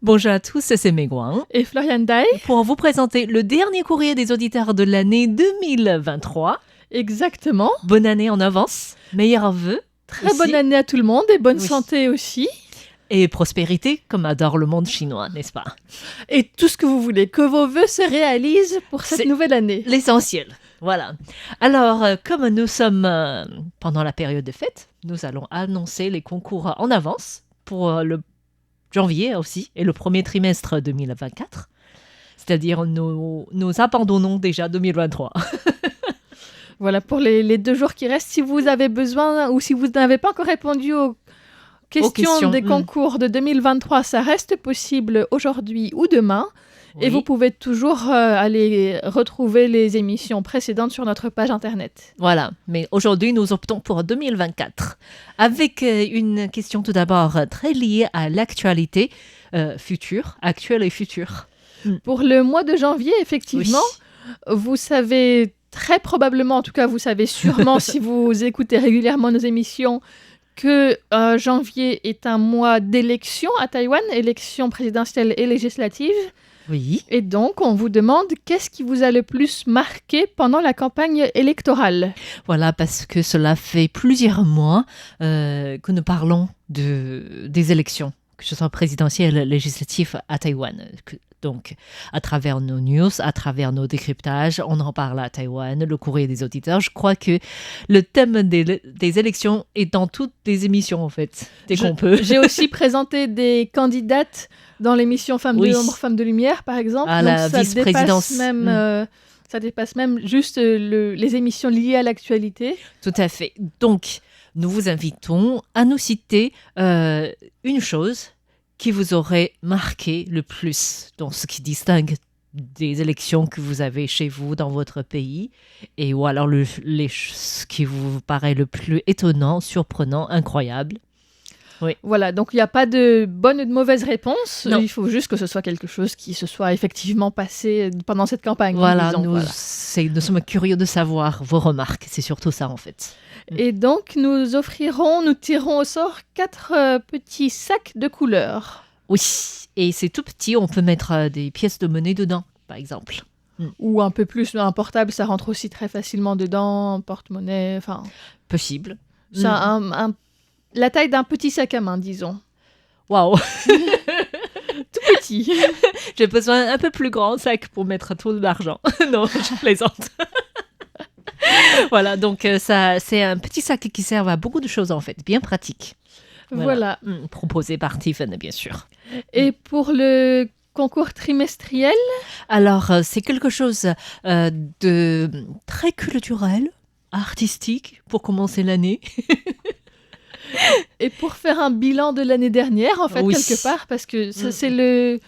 Bonjour à tous, c'est Meguang et Florian Dai pour vous présenter le dernier courrier des auditeurs de l'année 2023. Exactement. Bonne année en avance, meilleurs vœux. Très bonne année à tout le monde et bonne santé aussi. Et prospérité, comme adore le monde chinois, n'est-ce pas? Et tout ce que vous voulez, que vos vœux se réalisent pour cette nouvelle année. L'essentiel, voilà. Alors, comme nous sommes pendant la période de fête, nous allons annoncer les concours en avance pour le janvier aussi et le premier trimestre 2024. C'est-à-dire, nous abandonnons déjà 2023. Voilà, pour les 2 jours qui restent, si vous avez besoin ou si vous n'avez pas encore répondu aux questions des concours de 2023, ça reste possible aujourd'hui ou demain. Oui. Et vous pouvez toujours aller retrouver les émissions précédentes sur notre page internet. Voilà, mais aujourd'hui, nous optons pour 2024. Avec une question tout d'abord très liée à l'actualité future, actuelle et future. Pour le mois de janvier, effectivement, vous savez très probablement, en tout cas vous savez sûrement si vous écoutez régulièrement nos émissions, que janvier est un mois d'élections à Taïwan, élections présidentielles et législatives. Oui. Et donc, on vous demande qu'est-ce qui vous a le plus marqué pendant la campagne électorale? Voilà, parce que cela fait plusieurs mois que nous parlons des élections, que ce soit présidentielles, législatives à Taïwan. Donc, à travers nos news, à travers nos décryptages, on en parle à Taïwan, le courrier des auditeurs. Je crois que le thème des élections est dans toutes les émissions, en fait, dès qu'on peut. J'ai aussi présenté des candidates dans l'émission Femmes de l'ombre, Femmes de lumière, par exemple. À la vice-présidence. Ça dépasse même juste les émissions liées à l'actualité. Tout à fait. Donc, nous vous invitons à nous citer une chose qui vous aurait marqué le plus dans ce qui distingue des élections que vous avez chez vous dans votre pays, et ou alors ce qui vous paraît le plus étonnant, surprenant, incroyable. Oui. Voilà, donc il n'y a pas de bonne ou de mauvaise réponse. Non. Il faut juste que ce soit quelque chose qui se soit effectivement passé pendant cette campagne. Voilà, nous sommes curieux de savoir vos remarques. C'est surtout ça, en fait. Et donc, nous tirerons au sort 4 petits sacs de couleurs. Oui, et c'est tout petit. On peut mettre des pièces de monnaie dedans, par exemple. Ou un peu plus, un portable, ça rentre aussi très facilement dedans, un porte-monnaie, enfin... Possible. C'est la taille d'un petit sac à main, disons. Waouh. Tout petit. J'ai besoin d'un un peu plus grand sac pour mettre tout l'argent. Non, je plaisante. Voilà, donc ça, c'est un petit sac qui sert à beaucoup de choses, en fait. Bien pratique. Voilà. Proposé par Tiffany, bien sûr. Et pour le concours trimestriel? Alors, c'est quelque chose de très culturel, artistique, pour commencer l'année. Et pour faire un bilan de l'année dernière, en fait, quelque part, parce que ça, c'est le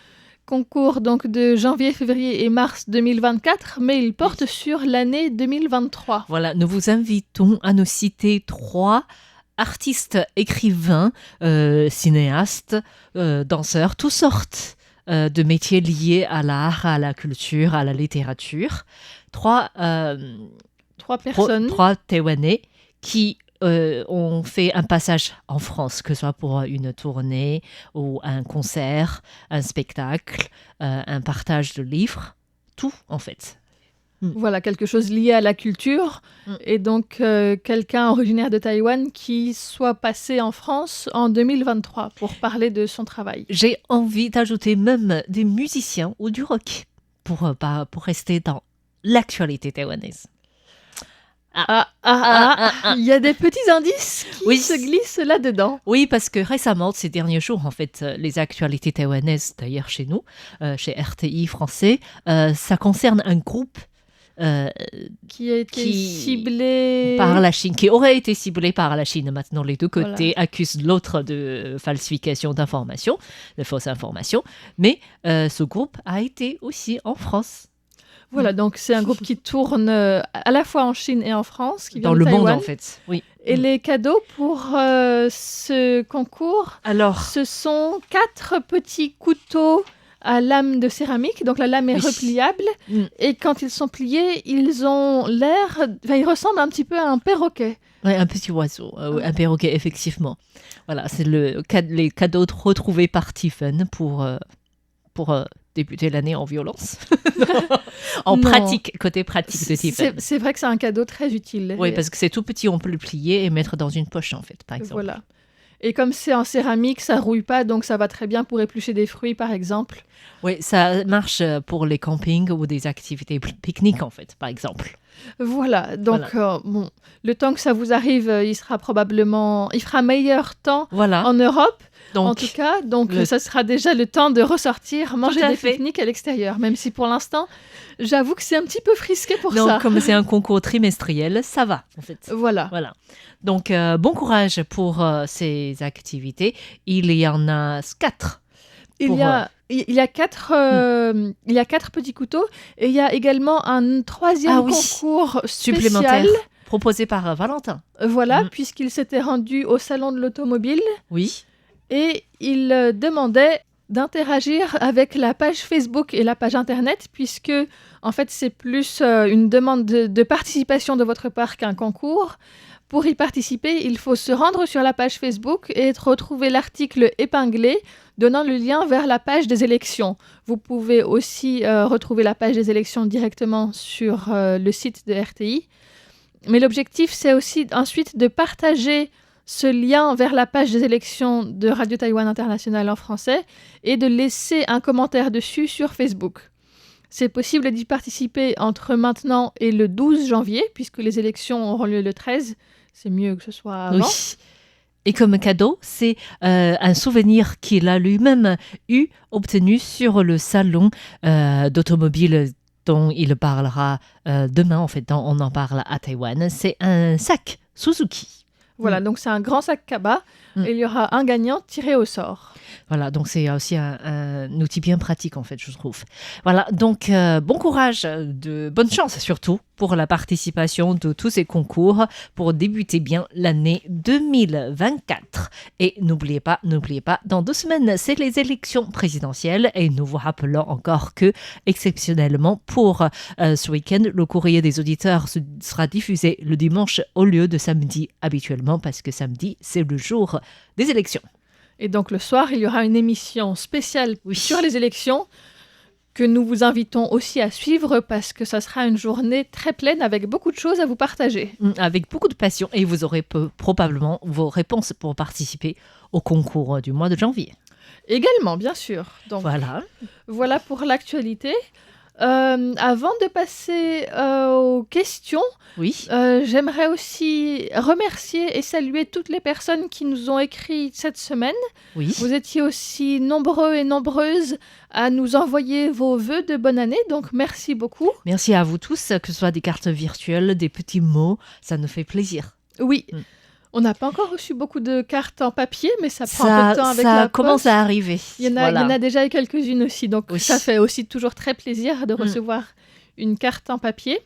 concours donc, de janvier, février et mars 2024, mais il porte sur l'année 2023. Voilà, nous vous invitons à nous citer 3 artistes, écrivains, cinéastes, danseurs, toutes sortes de métiers liés à l'art, à la culture, à la littérature. 3 personnes. 3 Taïwanais qui ont fait un passage en France, que ce soit pour une tournée ou un concert, un spectacle, un partage de livres, tout en fait. Voilà, quelque chose lié à la culture. Et donc, quelqu'un originaire de Taïwan qui soit passé en France en 2023 pour parler de son travail. J'ai envie d'ajouter même des musiciens ou du rock pour rester dans l'actualité taïwanaise. Il y a des petits indices qui se glissent là-dedans. Oui, parce que récemment, ces derniers jours, en fait, les actualités taïwanaises, d'ailleurs chez nous, chez RTI français, ça concerne un groupe qui a été ciblé par la Chine, qui aurait été ciblé par la Chine. Maintenant, les deux côtés accusent l'autre de falsification d'informations, de fausses informations. Mais ce groupe a été aussi en France. Voilà, donc c'est un groupe qui tourne à la fois en Chine et en France, qui vient dans de le Taïwan. monde en fait. Oui. Et les cadeaux pour ce concours, alors, ce sont 4 petits couteaux à lame de céramique, donc la lame est repliable, et quand ils sont pliés, ils ont l'air, ils ressemblent un petit peu à un perroquet. Ouais, un petit oiseau, un perroquet, effectivement. Voilà, c'est les cadeaux retrouvés par Tiffen pour débuter l'année en violence. Côté pratique de Tiffen. C'est vrai que c'est un cadeau très utile. Oui, parce que c'est tout petit, on peut le plier et mettre dans une poche, en fait, par exemple. Voilà. Et comme c'est en céramique, ça rouille pas, donc ça va très bien pour éplucher des fruits, par exemple. Oui, ça marche pour les campings ou des activités pique-nique, en fait, par exemple. Voilà, donc le temps que ça vous arrive, il fera meilleur temps en Europe, donc, en tout cas. Donc ça sera déjà le temps de ressortir, manger des pique-niques à l'extérieur, même si pour l'instant, j'avoue que c'est un petit peu frisqué pour ça. Donc comme c'est un concours trimestriel, ça va en fait. Voilà. Donc bon courage pour ces activités. Il y en a 4. Il y a 4 petits couteaux et il y a également un troisième concours supplémentaire proposé par Valentin. Voilà, puisqu'il s'était rendu au salon de l'automobile. Oui. Et il demandait d'interagir avec la page Facebook et la page Internet, puisque en fait c'est plus une demande de participation de votre part qu'un concours. Pour y participer, il faut se rendre sur la page Facebook et retrouver l'article épinglé donnant le lien vers la page des élections. Vous pouvez aussi retrouver la page des élections directement sur le site de RTI. Mais l'objectif, c'est aussi ensuite de partager ce lien vers la page des élections de Radio Taïwan International en français et de laisser un commentaire dessus sur Facebook. C'est possible d'y participer entre maintenant et le 12 janvier, puisque les élections auront lieu le 13. C'est mieux que ce soit avant. Oui. Et comme cadeau, c'est un souvenir qu'il a lui-même obtenu sur le salon d'automobile dont il parlera demain. En fait, on en parle à Taïwan. C'est un sac Suzuki. Voilà, donc c'est un grand sac Kaba et il y aura un gagnant tiré au sort. Voilà, donc c'est aussi un outil bien pratique en fait, je trouve. Voilà, donc bon courage, bonne chance surtout pour la participation de tous ces concours pour débuter bien l'année 2024. Et n'oubliez pas, dans 2 semaines, c'est les élections présidentielles et nous vous rappelons encore que, exceptionnellement pour ce week-end, le courrier des auditeurs sera diffusé le dimanche au lieu de samedi habituellement parce que samedi, c'est le jour des élections. Et donc le soir, il y aura une émission spéciale sur les élections que nous vous invitons aussi à suivre parce que ça sera une journée très pleine avec beaucoup de choses à vous partager. Avec beaucoup de passion et vous aurez probablement vos réponses pour participer au concours du mois de janvier. Également, bien sûr. Donc, voilà pour l'actualité. Avant de passer aux questions, j'aimerais aussi remercier et saluer toutes les personnes qui nous ont écrit cette semaine. Vous étiez aussi nombreux et nombreuses à nous envoyer vos vœux de bonne année, donc merci beaucoup. Merci à vous tous, que ce soit des cartes virtuelles, des petits mots, ça nous fait plaisir. Oui. On n'a pas encore reçu beaucoup de cartes en papier, mais ça prend un peu de temps avec la poste. Ça commence à arriver. Il y en a déjà quelques-unes aussi, donc ça fait aussi toujours très plaisir de recevoir une carte en papier.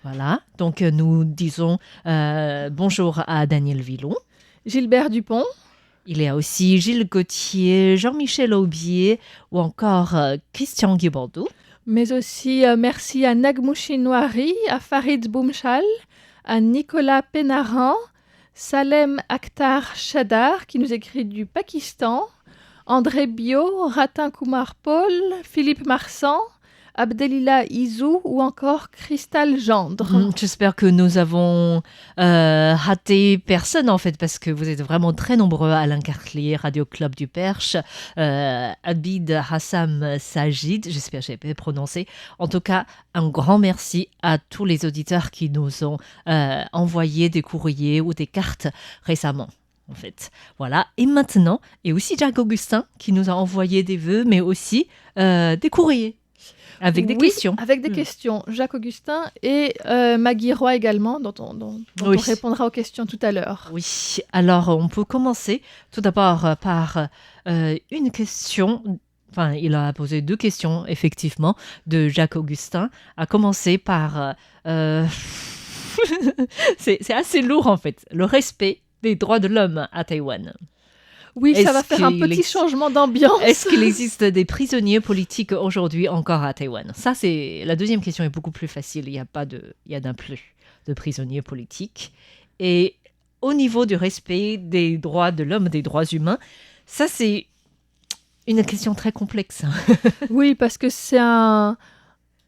Voilà, donc nous disons bonjour à Daniel Villon. Gilbert Dupont. Il y a aussi Gilles Gauthier, Jean-Michel Aubier ou encore Christian Guibordou. Mais aussi merci à Nagmouchi Noiri, à Farid Boumchal, à Nicolas Pénaran, Salem Akhtar Shadar, qui nous écrit du Pakistan, André Bio, Ratin Kumar Paul, Philippe Marsan, Abdelila Izou ou encore Cristal Gendre. J'espère que nous avons raté personne en fait, parce que vous êtes vraiment très nombreux. Alain Carclier, Radio Club du Perche, Abid Hassam Sajid, j'espère que j'ai bien prononcé. En tout cas, un grand merci à tous les auditeurs qui nous ont envoyé des courriers ou des cartes récemment. En fait, voilà. Et maintenant, et aussi Jacques Augustin qui nous a envoyé des vœux, mais aussi des courriers. Avec des questions. Avec des questions. Jacques Augustin et Maggie Roy également, dont on répondra aux questions tout à l'heure. Oui, alors on peut commencer tout d'abord par une question. Enfin, il a posé 2 questions, effectivement, de Jacques Augustin. À commencer par... c'est assez lourd, en fait. Le respect des droits de l'homme à Taïwan. Oui, ça va faire un petit changement d'ambiance. Est-ce qu'il existe des prisonniers politiques aujourd'hui encore à Taïwan ? Ça, c'est la deuxième question est beaucoup plus facile. Il n'y a d'un plus de prisonniers politiques. Et au niveau du respect des droits de l'homme, des droits humains, ça c'est une question très complexe. Oui, parce que c'est un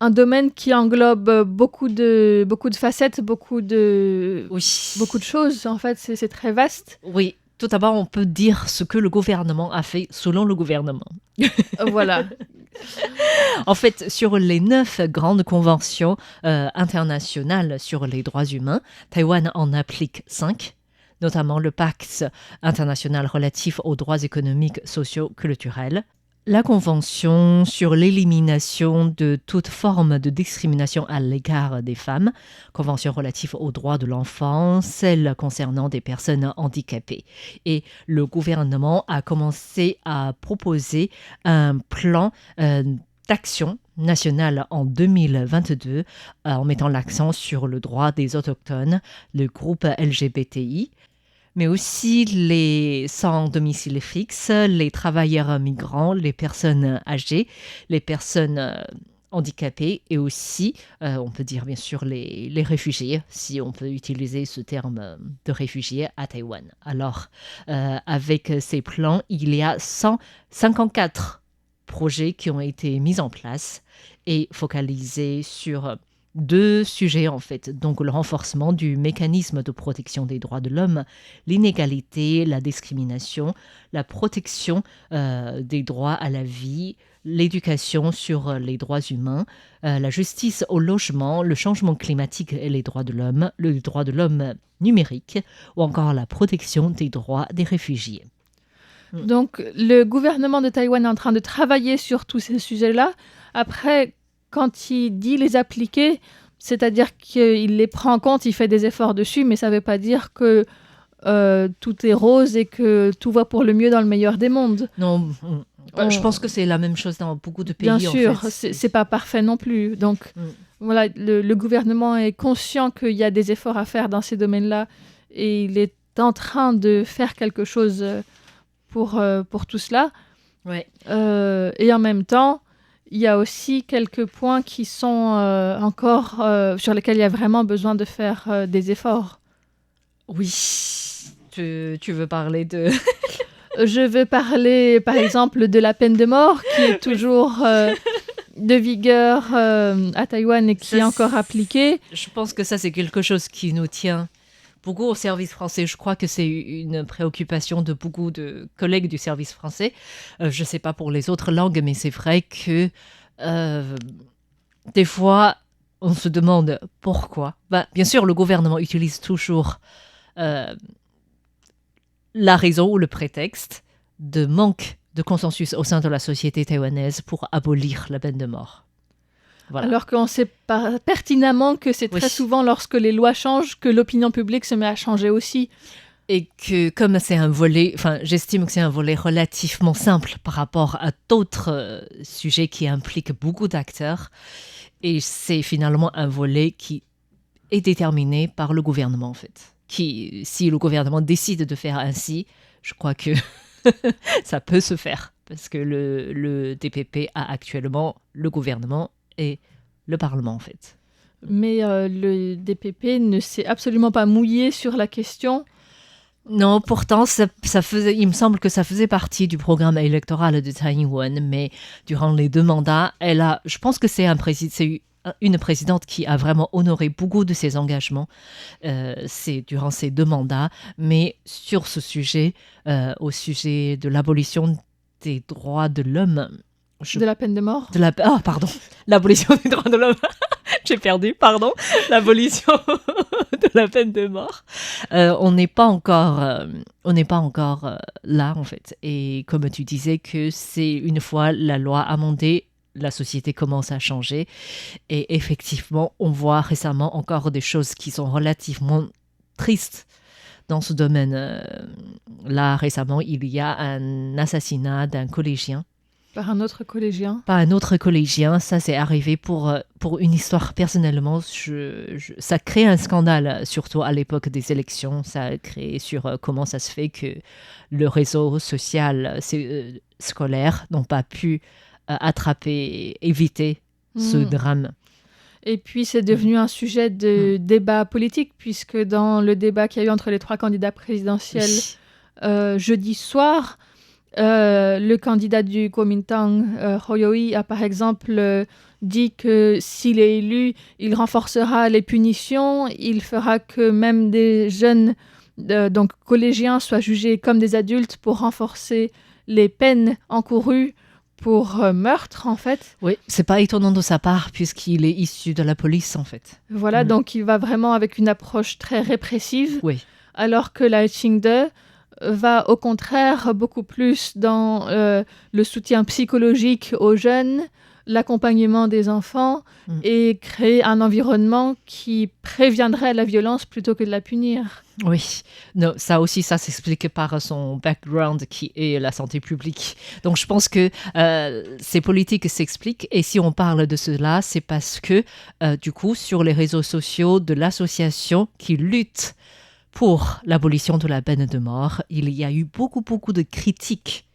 domaine qui englobe beaucoup de facettes, beaucoup de choses. En fait, c'est très vaste. Oui, tout d'abord, on peut dire ce que le gouvernement a fait selon le gouvernement. Voilà. En fait, sur les 9 grandes conventions internationales sur les droits humains, Taïwan en applique 5, notamment le Pacte international relatif aux droits économiques, sociaux, culturels. La Convention sur l'élimination de toute forme de discrimination à l'égard des femmes, Convention relative aux droits de l'enfant, celle concernant des personnes handicapées. Et le gouvernement a commencé à proposer un plan d'action nationale en 2022 en mettant l'accent sur le droit des autochtones, le groupe LGBTI, mais aussi les sans domicile fixe, les travailleurs migrants, les personnes âgées, les personnes handicapées et aussi, on peut dire bien sûr, les réfugiés, si on peut utiliser ce terme de réfugiés à Taïwan. Alors, avec ces plans, il y a 154 projets qui ont été mis en place et focalisés sur 2 sujets en fait, donc le renforcement du mécanisme de protection des droits de l'homme, l'inégalité, la discrimination, la protection des droits à la vie, l'éducation sur les droits humains, la justice au logement, le changement climatique et les droits de l'homme, le droit de l'homme numérique ou encore la protection des droits des réfugiés. Donc le gouvernement de Taïwan est en train de travailler sur tous ces sujets-là. Après, quand il dit les appliquer, c'est-à-dire qu'il les prend en compte, il fait des efforts dessus, mais ça ne veut pas dire que tout est rose et que tout va pour le mieux dans le meilleur des mondes. Non, je pense que c'est la même chose dans beaucoup de pays. Bien sûr, en fait. c'est pas parfait non plus. Donc voilà, le gouvernement est conscient qu'il y a des efforts à faire dans ces domaines-là et il est en train de faire quelque chose pour tout cela. Ouais. Et en même temps, il y a aussi quelques points qui sont encore sur lesquels il y a vraiment besoin de faire des efforts. Oui, tu veux parler de... Je veux parler, par exemple, de la peine de mort, qui est toujours de vigueur à Taïwan et qui est encore appliquée. Je pense que ça, c'est quelque chose qui nous tient beaucoup au service français. Je crois que c'est une préoccupation de beaucoup de collègues du service français. Je ne sais pas pour les autres langues, mais c'est vrai que des fois, on se demande pourquoi. Bien sûr, le gouvernement utilise toujours la raison ou le prétexte de manque de consensus au sein de la société taïwanaise pour abolir la peine de mort. Voilà. Alors qu'on sait pertinemment que c'est très souvent lorsque les lois changent que l'opinion publique se met à changer aussi. Et que comme c'est un volet, j'estime que c'est un volet relativement simple par rapport à d'autres sujets qui impliquent beaucoup d'acteurs. Et c'est finalement un volet qui est déterminé par le gouvernement en fait. Si le gouvernement décide de faire ainsi, je crois que ça peut se faire. Parce que le DPP a actuellement le gouvernement et le Parlement en fait. Mais le DPP ne s'est absolument pas mouillé sur la question. Non, pourtant, il me semble que ça faisait partie du programme électoral de Tsai Ing-wen, mais durant les 2 mandats, je pense que c'est une présidente qui a vraiment honoré beaucoup de ses engagements durant ces 2 mandats, mais sur ce sujet, au sujet de l'abolition des droits de l'homme, de la peine de mort. L'abolition des droits de l'homme. J'ai perdu, pardon. L'abolition de la peine de mort. On n'est pas encore là, en fait. Et comme tu disais que c'est une fois la loi amendée, la société commence à changer. Et effectivement, on voit récemment encore des choses qui sont relativement tristes dans ce domaine. Là, récemment, il y a un assassinat d'un collégien. Par un autre collégien. Ça c'est arrivé pour une histoire personnellement. Ça crée un scandale, surtout à l'époque des élections. Ça a créé sur comment ça se fait que le réseau social scolaire n'ont pas pu éviter ce drame. Et puis, c'est devenu un sujet de débat politique, puisque dans le débat qu'il y a eu entre les 3 candidats présidentiels jeudi soir, le candidat du Kuomintang, Roh Moo-hee, a par exemple dit que s'il est élu, il renforcera les punitions, il fera que même des jeunes donc collégiens soient jugés comme des adultes pour renforcer les peines encourues pour meurtre, en fait. Oui, c'est pas étonnant de sa part, puisqu'il est issu de la police, en fait. Voilà, donc il va vraiment avec une approche très répressive, oui. Alors que la Ching-de va au contraire beaucoup plus dans le soutien psychologique aux jeunes, l'accompagnement des enfants et créer un environnement qui préviendrait la violence plutôt que de la punir. Oui, non, ça s'explique par son background qui est la santé publique. Donc je pense que ces politiques s'expliquent, et si on parle de cela, c'est parce que du coup, sur les réseaux sociaux de l'association qui lutte pour l'abolition de la peine de mort, il y a eu beaucoup de critiques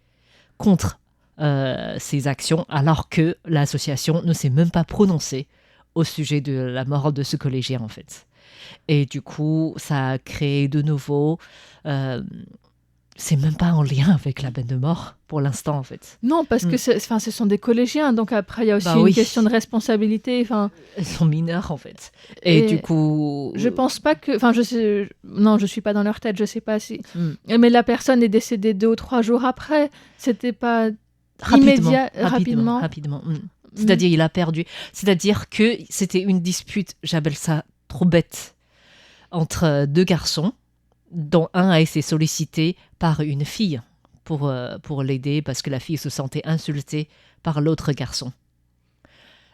contre ces actions, alors que l'association ne s'est même pas prononcée au sujet de la mort de ce collégien, en fait. Et du coup, ça a créé de nouveau... c'est même pas en lien avec la peine de mort, pour l'instant, en fait. Non, parce que ce sont des collégiens, donc après, il y a aussi une question de responsabilité. Ils sont mineurs, en fait. Et du coup... Je pense pas que... Non, je suis pas dans leur tête, je sais pas si... Mais la personne est décédée 2 ou 3 jours après. C'était pas... Rapidement. C'est-à-dire, il a perdu. C'est-à-dire que c'était une dispute, j'appelle ça trop bête, entre 2 garçons, dont un a été sollicité par une fille pour l'aider parce que la fille se sentait insultée par l'autre garçon.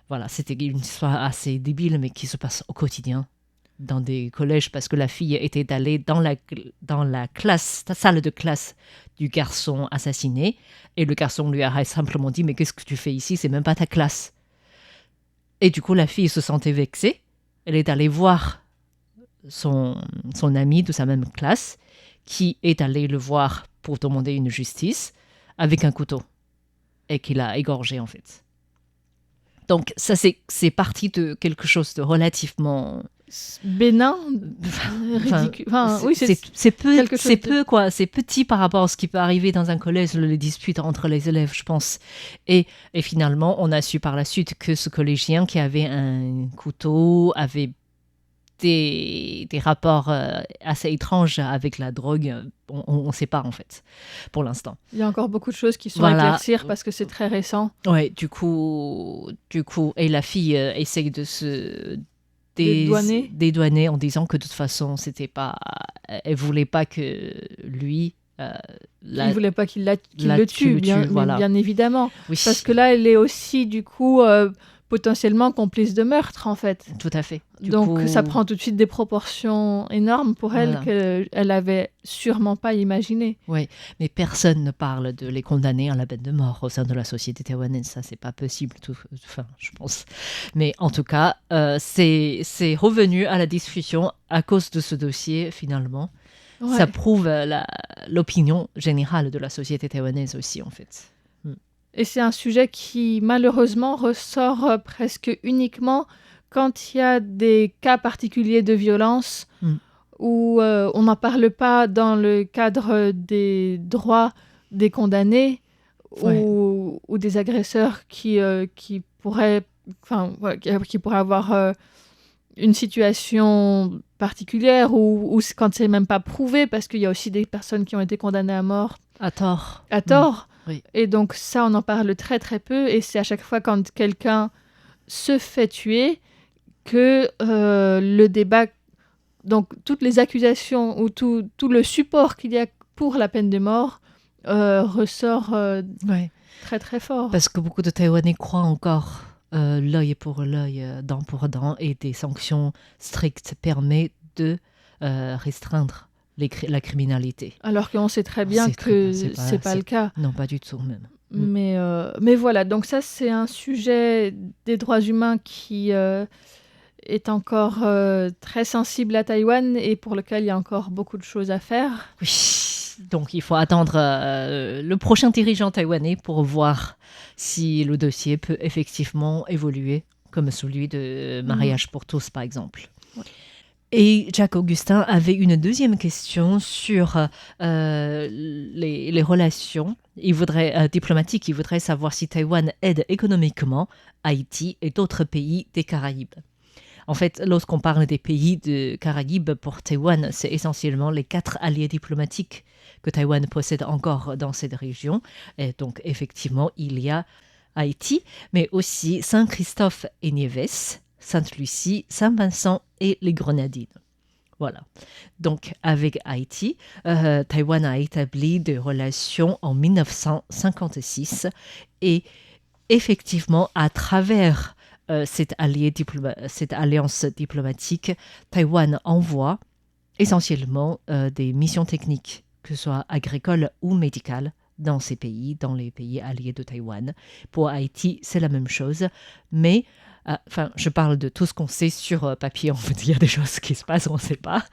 Voilà, c'était une histoire assez débile, mais qui se passe au quotidien dans des collèges, parce que la fille était allée dans la salle de classe du garçon assassiné, et le garçon lui a simplement dit « Mais qu'est-ce que tu fais ici ? C'est même pas ta classe !» Et du coup, la fille se sentait vexée. Elle est allée voir son ami de sa même classe, qui est allé le voir pour demander une justice avec un couteau, et qu'il a égorgé, en fait. Donc ça, c'est parti de quelque chose de relativement... bénin, ridicule. C'est petit par rapport à ce qui peut arriver dans un collège, les disputes entre les élèves, je pense. Et finalement, on a su par la suite que ce collégien qui avait un couteau avait des rapports assez étranges avec la drogue. On ne sait pas, en fait, pour l'instant. Il y a encore beaucoup de choses qui sont à éclaircir parce que c'est très récent. Ouais, du coup, et la fille essaye de se dédouaner en disant que de toute façon, c'était pas, elle voulait pas que lui... il voulait pas qu'il le tue, bien évidemment. Oui. Parce que là, elle est aussi, du coup... potentiellement complice de meurtre, en fait. Tout à fait. Donc, ça prend tout de suite des proportions énormes pour elle qu'elle avait sûrement pas imaginé. Oui, mais personne ne parle de les condamner à la peine de mort au sein de la société taïwanaise. Ça, c'est pas possible, je pense. Mais en tout cas, c'est revenu à la discussion à cause de ce dossier, finalement. Ouais. Ça prouve l'opinion générale de la société taïwanaise aussi, en fait. Et c'est un sujet qui, malheureusement, ressort presque uniquement quand il y a des cas particuliers de violence où on n'en parle pas dans le cadre des droits des condamnés ou des agresseurs qui pourraient avoir une situation particulière ou quand c'est même pas prouvé, parce qu'il y a aussi des personnes qui ont été condamnées à mort. À tort. Oui. Et donc ça, on en parle très très peu, et c'est à chaque fois quand quelqu'un se fait tuer que le débat, donc toutes les accusations ou tout le support qu'il y a pour la peine de mort ressort très très fort. Parce que beaucoup de Taïwanais croient encore l'œil pour l'œil, dent pour dent, et des sanctions strictes permettent de restreindre la criminalité. Alors qu'on sait très bien que c'est pas le cas. Non, pas du tout même. Mais voilà, donc ça c'est un sujet des droits humains qui est encore très sensible à Taïwan et pour lequel il y a encore beaucoup de choses à faire. Oui, donc il faut attendre le prochain dirigeant taïwanais pour voir si le dossier peut effectivement évoluer comme celui de Mariage pour tous, par exemple. Ouais. Et Jacques Augustin avait une deuxième question sur les relations diplomatiques. Il voudrait savoir si Taïwan aide économiquement Haïti et d'autres pays des Caraïbes. En fait, lorsqu'on parle des pays des Caraïbes, pour Taïwan, c'est essentiellement les 4 alliés diplomatiques que Taïwan possède encore dans cette région. Et donc, effectivement, il y a Haïti, mais aussi Saint-Christophe et Nieves, Sainte-Lucie, Saint-Vincent et les Grenadines. Voilà. Donc, avec Haïti, Taïwan a établi des relations en 1956 et effectivement, à travers cette alliance diplomatique, Taïwan envoie essentiellement des missions techniques, que ce soit agricoles ou médicales, dans ces pays, dans les pays alliés de Taïwan. Pour Haïti, c'est la même chose, mais je parle de tout ce qu'on sait sur papier. En fait, il y a des choses qui se passent, on ne sait pas.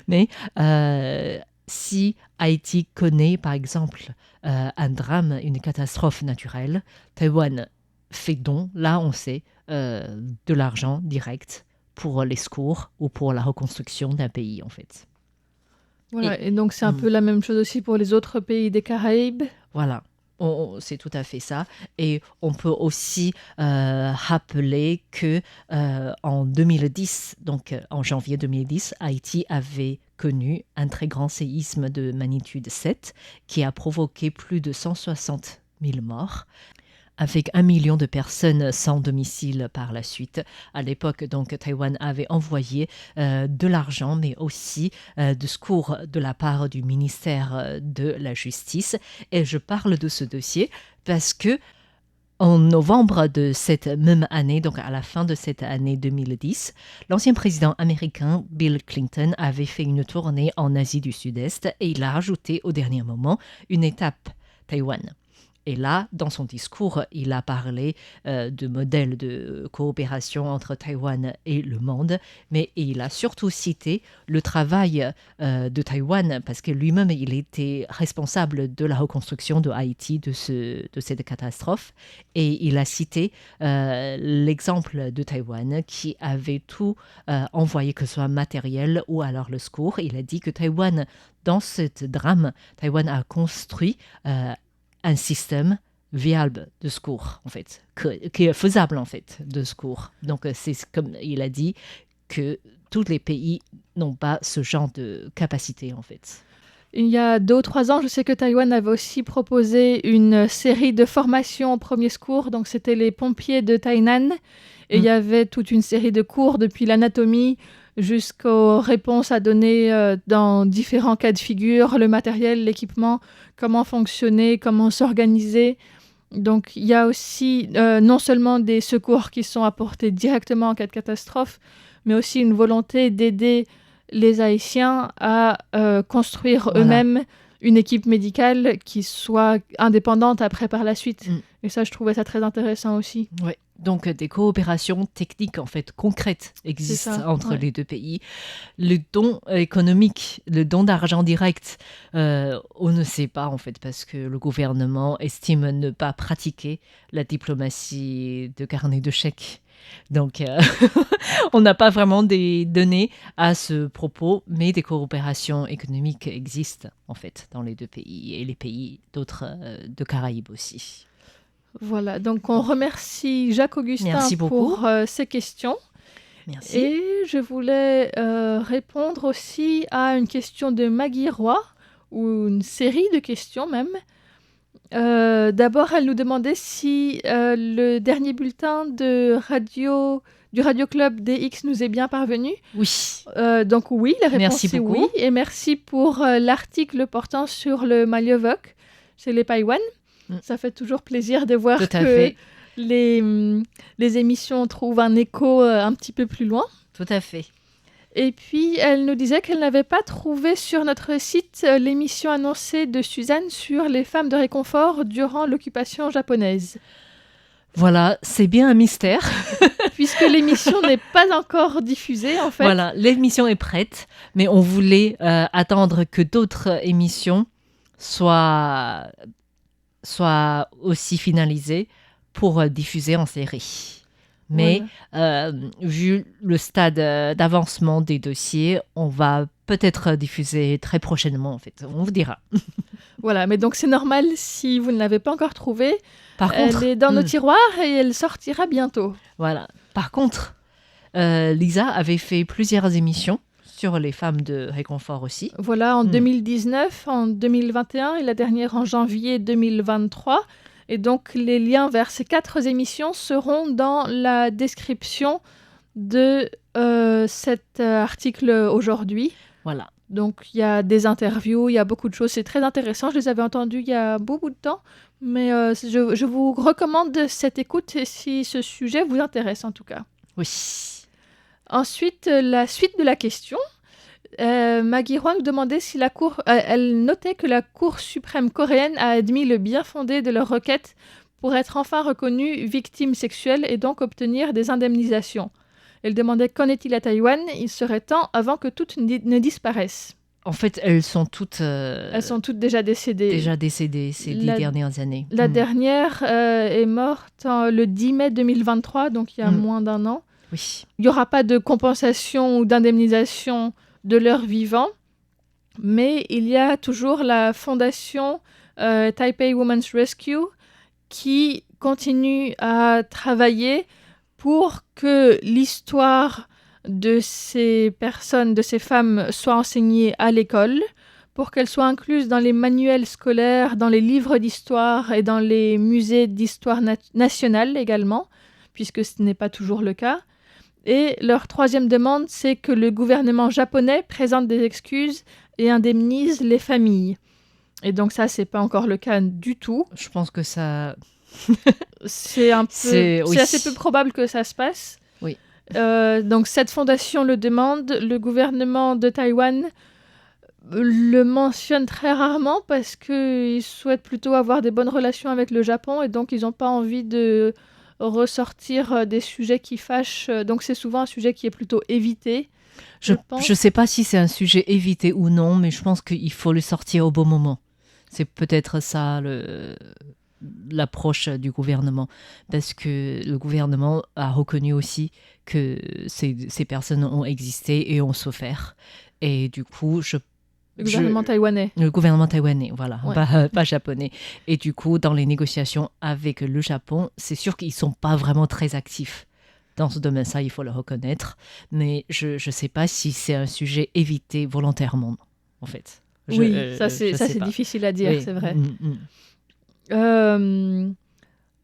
Mais si Haïti connaît, par exemple, un drame, une catastrophe naturelle, Taïwan fait don, là on sait, de l'argent direct pour les secours ou pour la reconstruction d'un pays, en fait. Voilà, et donc c'est un peu la même chose aussi pour les autres pays des Caraïbes. Voilà. C'est tout à fait ça. Et on peut aussi rappeler que en 2010, donc en janvier 2010, Haïti avait connu un très grand séisme de magnitude 7 qui a provoqué plus de 160 000 morts, avec 1 million de personnes sans domicile par la suite. À l'époque, donc, Taïwan avait envoyé de l'argent, mais aussi de secours de la part du ministère de la Justice. Et je parle de ce dossier parce que en novembre de cette même année, donc à la fin de cette année 2010, l'ancien président américain Bill Clinton avait fait une tournée en Asie du Sud-Est et il a ajouté au dernier moment une étape, Taïwan. Et là, dans son discours, il a parlé de modèles de coopération entre Taïwan et le monde, mais il a surtout cité le travail de Taïwan, parce que lui-même, il était responsable de la reconstruction de Haïti, de cette catastrophe. Et il a cité l'exemple de Taïwan qui avait tout envoyé, que ce soit matériel ou alors le secours. Il a dit que Taïwan, dans ce drame, Taïwan a construit un système viable de secours, en fait, qui est faisable, en fait, de secours. Donc, c'est comme il a dit que tous les pays n'ont pas ce genre de capacité, en fait. Il y a 2 ou 3 ans, je sais que Taïwan avait aussi proposé une série de formations en premier secours. Donc, c'était les pompiers de Tainan. Et il y avait toute une série de cours depuis l'anatomie jusqu'aux réponses à donner dans différents cas de figure, le matériel, l'équipement, comment fonctionner, comment s'organiser. Donc, il y a aussi non seulement des secours qui sont apportés directement en cas de catastrophe, mais aussi une volonté d'aider les Haïtiens à construire eux-mêmes une équipe médicale qui soit indépendante après par la suite. Et ça, je trouvais ça très intéressant aussi. Oui. Donc, des coopérations techniques, en fait, concrètes existent entre les deux pays. Le don économique, le don d'argent direct, on ne sait pas, en fait, parce que le gouvernement estime ne pas pratiquer la diplomatie de carnet de chèques. Donc, on n'a pas vraiment des données à ce propos, mais des coopérations économiques existent, en fait, dans les deux pays et les pays d'autres de Caraïbes aussi. Voilà, donc on remercie Jacques Augustin pour ces questions. Merci. Et je voulais répondre aussi à une question de Maggie Roy, ou une série de questions même. D'abord, elle nous demandait si le dernier bulletin du Radio Club DX nous est bien parvenu. Oui. Donc oui, la réponse merci est beaucoup. oui. Et merci pour l'article portant sur le Maliovok chez les Païwan. Ça fait toujours plaisir de voir que les émissions trouvent un écho un petit peu plus loin. Tout à fait. Et puis, elle nous disait qu'elle n'avait pas trouvé sur notre site l'émission annoncée de Suzanne sur les femmes de réconfort durant l'occupation japonaise. Voilà, c'est bien un mystère. Puisque l'émission n'est pas encore diffusée, en fait. Voilà, l'émission est prête, mais on voulait attendre que d'autres émissions soient aussi finalisées pour diffuser en série. Mais vu le stade d'avancement des dossiers, on va peut-être diffuser très prochainement, en fait. On vous dira. Voilà, mais donc c'est normal si vous ne l'avez pas encore trouvée. Par contre, elle est dans nos tiroirs et elle sortira bientôt. Voilà. Par contre, Lisa avait fait plusieurs émissions sur les femmes de réconfort aussi. Voilà, en 2019, en 2021 et la dernière en janvier 2023. Et donc, les liens vers ces 4 émissions seront dans la description de cet article aujourd'hui. Voilà. Donc, il y a des interviews, il y a beaucoup de choses. C'est très intéressant. Je les avais entendues il y a beaucoup de temps. Mais je vous recommande cette écoute si ce sujet vous intéresse, en tout cas. Oui. Ensuite, la suite de la question. Maggie Huang demandait si la Cour... elle notait que la Cour suprême coréenne a admis le bien fondé de leur requête pour être enfin reconnue victime sexuelle et donc obtenir des indemnisations. Elle demandait qu'en est-il à Taïwan. Il serait temps avant que toutes ne disparaissent. En fait, elles sont toutes déjà décédées. Ces 10 dernières années. La dernière est morte le 10 mai 2023, donc il y a moins d'un an. Oui. Il n'y aura pas de compensation ou d'indemnisation de leur vivant, mais il y a toujours la fondation Taipei Women's Rescue qui continue à travailler pour que l'histoire de ces personnes, de ces femmes, soit enseignée à l'école, pour qu'elle soit incluse dans les manuels scolaires, dans les livres d'histoire et dans les musées d'histoire nationale également, puisque ce n'est pas toujours le cas. Et leur troisième demande, c'est que le gouvernement japonais présente des excuses et indemnise les familles. Et donc ça, c'est pas encore le cas du tout. Je pense que ça... c'est assez peu probable que ça se passe. Oui. Donc cette fondation le demande. Le gouvernement de Taïwan le mentionne très rarement parce qu'ils souhaitent plutôt avoir des bonnes relations avec le Japon et donc ils n'ont pas envie de ressortir des sujets qui fâchent. Donc c'est souvent un sujet qui est plutôt évité. Je ne sais pas si c'est un sujet évité ou non, mais je pense qu'il faut le sortir au bon moment. C'est peut-être ça l'approche du gouvernement. Parce que le gouvernement a reconnu aussi que ces personnes ont existé et ont souffert. Et du coup, le gouvernement taïwanais. Le gouvernement taïwanais, voilà, ouais. pas japonais. Et du coup, dans les négociations avec le Japon, c'est sûr qu'ils ne sont pas vraiment très actifs dans ce domaine. Ça, il faut le reconnaître. Mais je ne sais pas si c'est un sujet évité volontairement, en fait. Ça c'est difficile à dire, oui. C'est vrai.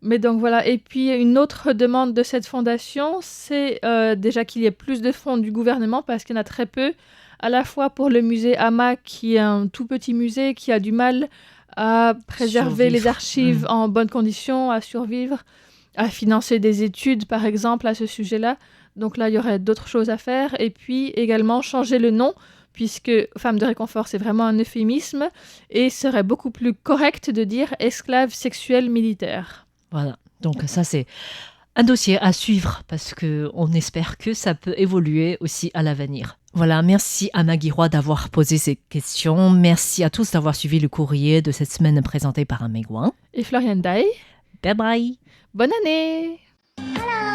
Mais donc voilà. Et puis, une autre demande de cette fondation, c'est déjà qu'il y ait plus de fonds du gouvernement, parce qu'il y en a très peu. À la fois pour le musée Hama, qui est un tout petit musée qui a du mal à préserver les archives en bonnes conditions, à survivre, à financer des études, par exemple, à ce sujet-là. Donc là, il y aurait d'autres choses à faire. Et puis également changer le nom, puisque Femmes de réconfort, c'est vraiment un euphémisme, et serait beaucoup plus correct de dire esclaves sexuels militaires. Voilà, donc ça c'est un dossier à suivre, parce qu'on espère que ça peut évoluer aussi à l'avenir. Voilà, merci à Maggie Roy d'avoir posé ces questions. Merci à tous d'avoir suivi le courrier de cette semaine présenté par Megouin et Florian Dai. Bye bye. Bonne année. Hello.